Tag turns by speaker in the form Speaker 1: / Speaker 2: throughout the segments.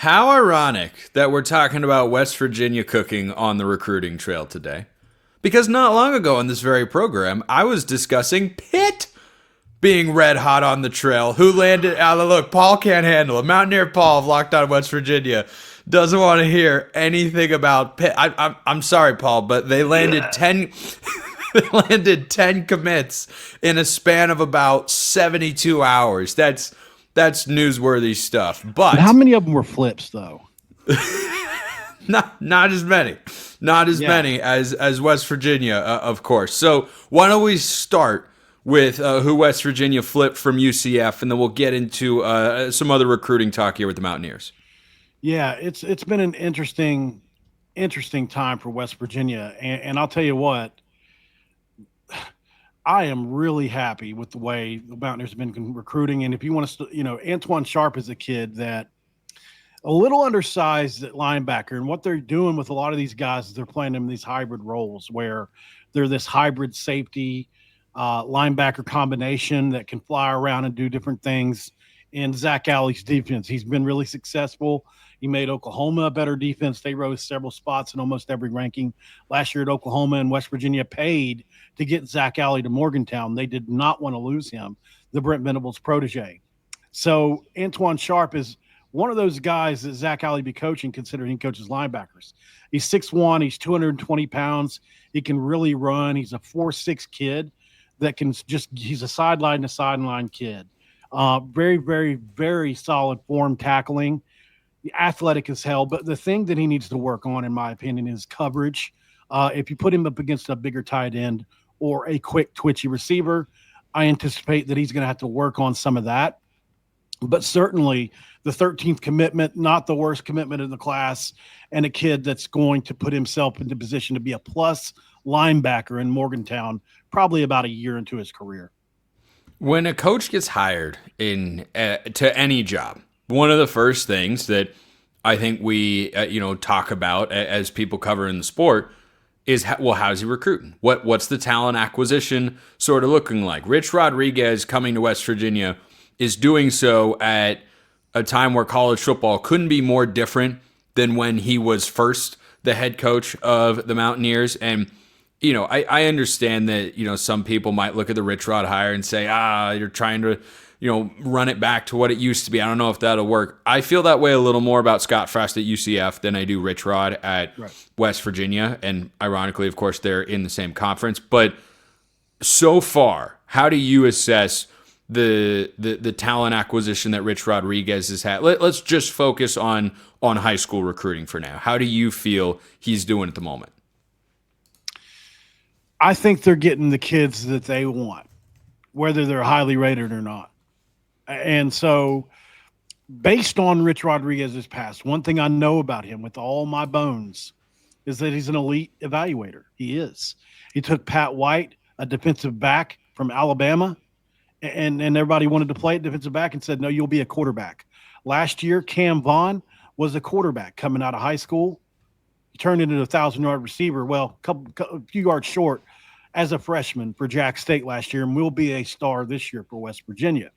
Speaker 1: How ironic that we're talking about West Virginia cooking on the recruiting trail today. Because not long ago in this very program, I was discussing Pitt being red hot on the trail. Who landed out of look, Paul can't handle it. Mountaineer Paul of Locked On West Virginia doesn't want to hear anything about Pitt. I'm sorry, Paul, but they landed 10 they landed 10 commits in a span of about 72 hours. That's newsworthy stuff.
Speaker 2: But how many of them were flips, though?
Speaker 1: Not as many. Not as many as West Virginia, of course. So why don't we start with who West Virginia flipped from UCF, and then we'll get into some other recruiting talk here with the Mountaineers.
Speaker 2: Yeah, it's been an interesting time for West Virginia, and I'll tell you what, I am really happy with the way the Mountaineers have been recruiting. And if you want to, Antoine Sharp is a kid that a little undersized at linebacker, and what they're doing with a lot of these guys is they're playing them in these hybrid roles where they're this hybrid safety linebacker combination that can fly around and do different things. In Zach Alley's defense, he's been really successful. He made Oklahoma a better defense. They rose several spots in almost every ranking last year at Oklahoma, and West Virginia paid to get Zach Alley to Morgantown. They did not want to lose him, the Brent Venables protege. So Antoine Sharp is one of those guys that Zach Alley be coaching, considering he coaches linebackers. He's 6'1", he's 220 pounds. He can really run. He's a 4'6" kid that can he's a sideline to sideline kid. Very, very, very solid form tackling. Athletic as hell, but the thing that he needs to work on, in my opinion, is coverage. If you put him up against a bigger tight end or a quick, twitchy receiver, I anticipate that he's going to have to work on some of that. But certainly the 13th commitment, not the worst commitment in the class, and a kid that's going to put himself into position to be a plus linebacker in Morgantown probably about a year into his career.
Speaker 1: When a coach gets hired to any job, one of the first things that I think we talk about as people covering the sport is how's he recruiting? What's the talent acquisition sort of looking like? Rich Rodriguez coming to West Virginia is doing so at a time where college football couldn't be more different than when he was first the head coach of the Mountaineers. And I understand that some people might look at the Rich Rod hire and say, you're trying to run it back to what it used to be. I don't know if that'll work. I feel that way a little more about Scott Frost at UCF than I do Rich Rod at West Virginia. And ironically, of course, they're in the same conference. But so far, how do you assess the talent acquisition that Rich Rodriguez has had? Let's just focus on high school recruiting for now. How do you feel he's doing at the moment?
Speaker 2: I think they're getting the kids that they want, whether they're highly rated or not. And so based on Rich Rodriguez's past, one thing I know about him with all my bones is that he's an elite evaluator. He is. He took Pat White, a defensive back from Alabama, and everybody wanted to play at defensive back and said, no, you'll be a quarterback. Last year, Cam Vaughn was a quarterback coming out of high school. He turned into a 1,000-yard receiver. Well, a few yards short as a freshman for Jack State last year, and will be a star this year for West Virginia.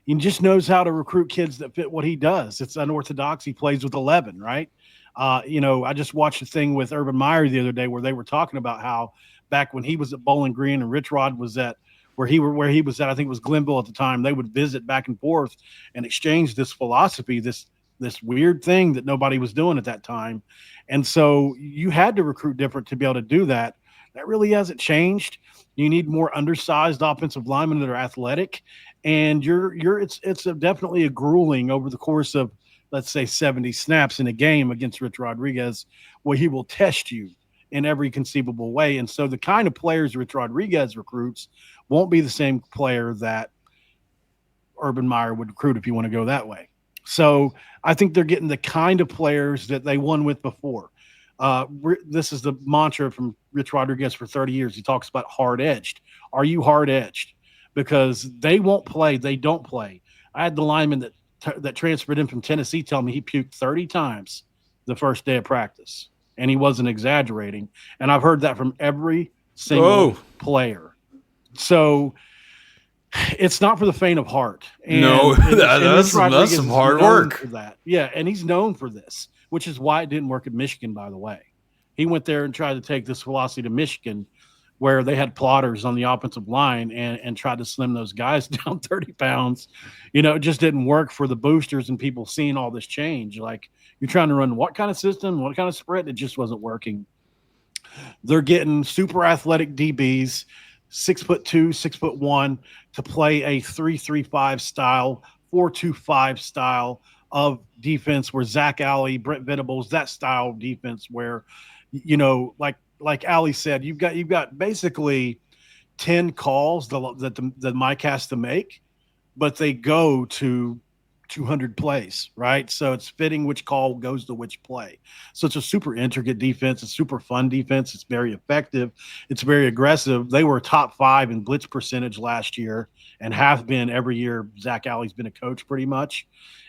Speaker 2: He just knows how to recruit kids that fit what he does. It's unorthodox. He plays with 11, right? I just watched a thing with Urban Meyer the other day where they were talking about how back when he was at Bowling Green and Rich Rod was at where he was at, I think it was Glenville at the time, they would visit back and forth and exchange this philosophy, this weird thing that nobody was doing at that time. And so you had to recruit different to be able to do that. That really hasn't changed. You need more undersized offensive linemen that are athletic, and it's definitely a grueling over the course of, let's say, 70 snaps in a game against Rich Rodriguez, where he will test you in every conceivable way. And so the kind of players Rich Rodriguez recruits won't be the same player that Urban Meyer would recruit, if you want to go that way. So I think they're getting the kind of players that they won with before. This is the mantra from Rich Rodriguez for 30 years. He talks about hard-edged. Are you hard-edged? Because they won't play. They don't play. I had the lineman that transferred in from Tennessee tell me he puked 30 times the first day of practice, and he wasn't exaggerating. And I've heard that from every single player. So It's not for the faint of heart.
Speaker 1: No,
Speaker 2: And Rich
Speaker 1: that's
Speaker 2: Rodriguez
Speaker 1: some
Speaker 2: is
Speaker 1: hard
Speaker 2: known
Speaker 1: work.
Speaker 2: for that. Yeah, and he's known for this, which is why it didn't work at Michigan, by the way. He went there and tried to take this philosophy to Michigan, where they had plotters on the offensive line and tried to slim those guys down 30 pounds. It just didn't work for the boosters and people seeing all this change. Like, you're trying to run what kind of system, what kind of spread? It just wasn't working. They're getting super athletic DBs, 6'2", 6'1", to play a 3-3-5 style, 4-2-5 style of defense, where Zach Alley, Brent Venables, that style of defense where, like Ali said, you've got basically 10 calls that Mike has to make, but they go to 200 plays, right? So it's fitting which call goes to which play. So it's a super intricate defense. It's super fun defense. It's very effective. It's very aggressive. They were top 5 in blitz percentage last year and have been every year Zach Alley's been a coach pretty much.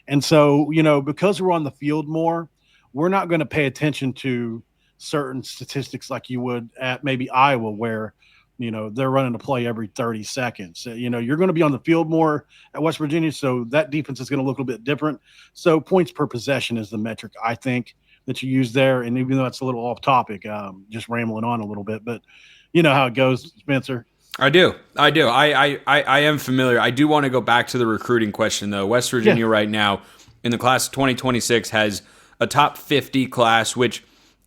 Speaker 2: And so, because we're on the field more, we're not going to pay attention to certain statistics like you would at maybe Iowa, where they're running a play every 30 seconds. You're going to be on the field more at West Virginia, so that defense is going to look a little bit different. So points per possession is the metric, I think, that you use there. And even though it's a little off topic, just rambling on a little bit, but you know how it goes, Spencer.
Speaker 1: I do. I am familiar. I do want to go back to the recruiting question, though. West Virginia right now in the class of 2026 has a top 50 class, which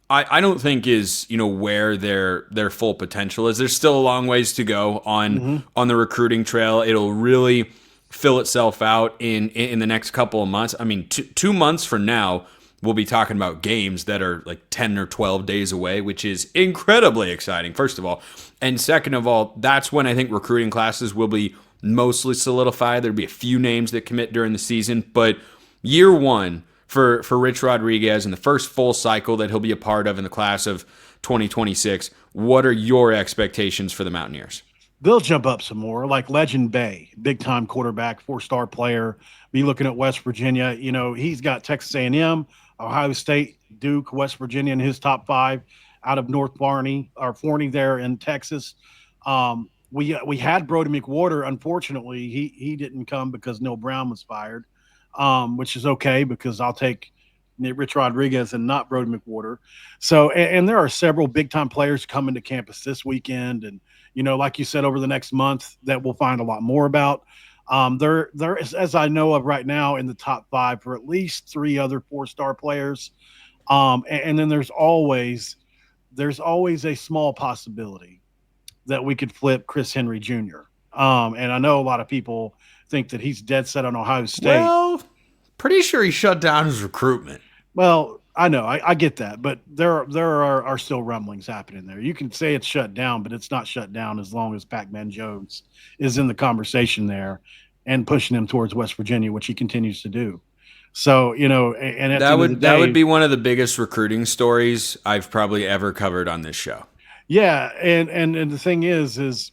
Speaker 1: I don't think is where their full potential is. There's still a long ways to go on the recruiting trail. It'll really fill itself out in the next couple of months. I mean, 2 months from now, we'll be talking about games that are like 10 or 12 days away, which is incredibly exciting, first of all. And second of all, that's when I think recruiting classes will be mostly solidified. There'll be a few names that commit during the season, but year one for Rich Rodriguez and the first full cycle that he'll be a part of in the class of 2026, what are your expectations for the Mountaineers?
Speaker 2: They'll jump up some more, like Legend Bay, big-time quarterback, 4-star player. Be looking at West Virginia. He's got Texas A&M, Ohio State, Duke, West Virginia in his top 5, out of North Forney there in Texas. We had Brody McWhorter. Unfortunately, he didn't come because Neil Brown was fired, which is okay because I'll take Rich Rodriguez and not Brody McWhorter. So, and there are several big-time players coming to campus this weekend, and like you said, over the next month that we'll find a lot more about. There is, as I know of right now, in the top 5 for at least 3 other 4-star players. And then there's always a small possibility that we could flip Chris Henry Jr. And I know a lot of people think that he's dead set on Ohio State.
Speaker 1: Well, pretty sure he shut down his recruitment.
Speaker 2: Well, I know, I get that, but there are still rumblings happening there. You can say it's shut down, but it's not shut down as long as Pac-Man Jones is in the conversation there and pushing him towards West Virginia, which he continues to do. So, and
Speaker 1: that would be one of the biggest recruiting stories I've probably ever covered on this show.
Speaker 2: Yeah, and the thing is it's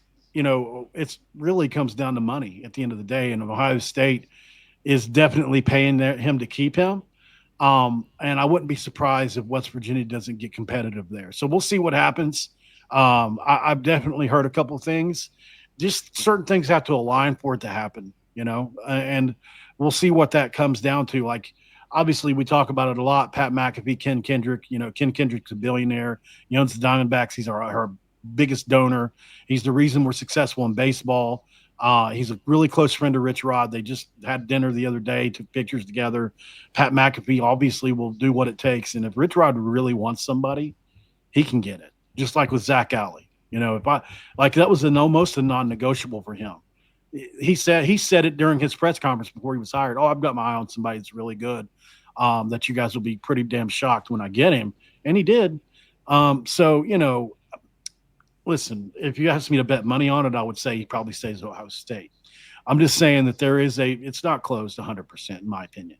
Speaker 2: really comes down to money at the end of the day, and Ohio State is definitely paying him to keep him. And I wouldn't be surprised if West Virginia doesn't get competitive there. So we'll see what happens. I've definitely heard a couple of things. Just certain things have to align for it to happen, and we'll see what that comes down to. Like, obviously, we talk about it a lot. Pat McAfee, Ken Kendrick. Ken Kendrick's a billionaire. He owns the Diamondbacks. He's our biggest donor. He's the reason we're successful in baseball. He's a really close friend of Rich Rod. They just had dinner the other day, took pictures together. Pat McAfee obviously will do what it takes. And if Rich Rod really wants somebody, he can get it. Just like with Zach Alley. That was almost a non-negotiable for him. He said it during his press conference before he was hired. Oh, I've got my eye on somebody that's really good. That you guys will be pretty damn shocked when I get him. And he did. Listen, if you asked me to bet money on it, I would say he probably stays at Ohio State. I'm just saying that it's not closed 100%, in my opinion.